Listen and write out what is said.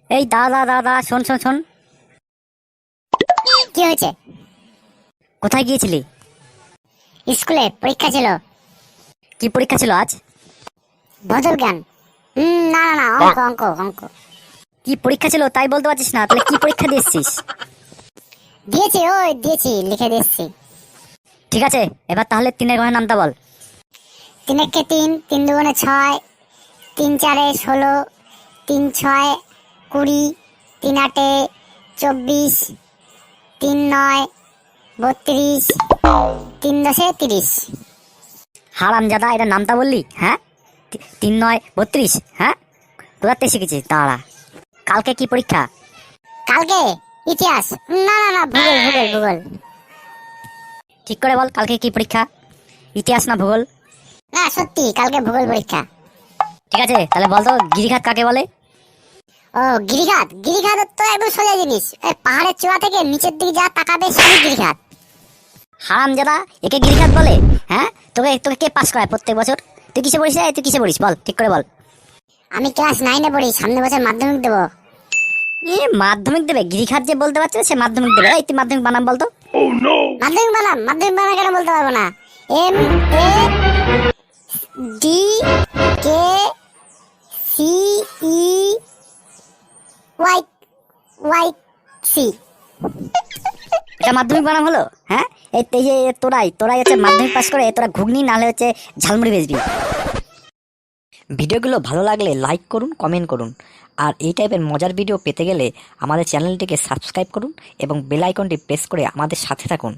এই দাদা দাদা, শোন শোন শোন। কি হয়েছে? কোথায় গিয়েছিলি? স্কুলে পরীক্ষা ছিল। কি পরীক্ষা ছিল আজ? ভৌত বিজ্ঞান। না না না, অঙ্ক অঙ্ক অঙ্ক। কি পরীক্ষা ছিল তাই বলতে পারছিস না? তাহলে কি পরীক্ষা দিয়েছিস? দিয়েছি, লিখে দিয়েছি। ঠিক আছে, এবার তাহলে তিনের ঘরের নামটা বল। 3 একে 3, 3 দুগুণে 6, 3 চারে 16, 3 ছয় 20, 3 আটে 24, 3 নয় 32, 3 দশে 30। হারামজাদা, এটা নামটা বললি? হ্যাঁ, 3 9 32। হ্যাঁ, কোথাতে শিখেছিস? দাঁড়া, কালকে কি পরীক্ষা? কালকে ইতিহাস। না না না, ভূগোল ভূগোল ভূগোল। ঠিক করে বল, কালকে কি পরীক্ষা? ইতিহাস না ভূগোল? না সত্যি, কালকে ভূগোল পরীক্ষা। ঠিক আছে, তাহলে বল তো গিরিখাত কাকে বলে? ও গিরিখাত। গিরিখাত তো একদম সোজা জিনিস। এই পাহাড়ের চূড়া থেকে নিচের দিকে যা তাকাবে সবই গিরিখাত। হারামজাদা, একে গিরিখাত বলে? হ্যাঁ, তোকে তোকে কে পাস করায় প্রত্যেক বছর? তুই কিসে পড়িস? তুই কিসে পড়িস বল, ঠিক করে বল। আমি ক্লাস 9-এ পড়ি, সামনের বছর মাধ্যমিক দেবো। মাধ্যমিক দেবে? গিরিখাত যে বলতে পারছে সে মাধ্যমিক দেবে? এই তুই মাধ্যমিক বানাম বলতো। মাধ্যমিক বানাম কেন বলতে পারবো না? MADKCEYC। এটা মাধ্যমিক বানাম হলো? হ্যাঁ, এই যে তোরাই তোরাই হচ্ছে মাধ্যমিক পাস করে তোরা ঘুগনি নাহলে হচ্ছে ঝালমুড়ি বেচবি। ভিডিওগুলো ভালো লাগলে লাইক করুন, কমেন্ট করুন। আর এই টাইপের মজার ভিডিও পেতে গেলে আমাদের চ্যানেলটিকে সাবস্ক্রাইব করুন এবং বেল আইকনটি প্রেস করে আমাদের সাথে থাকুন।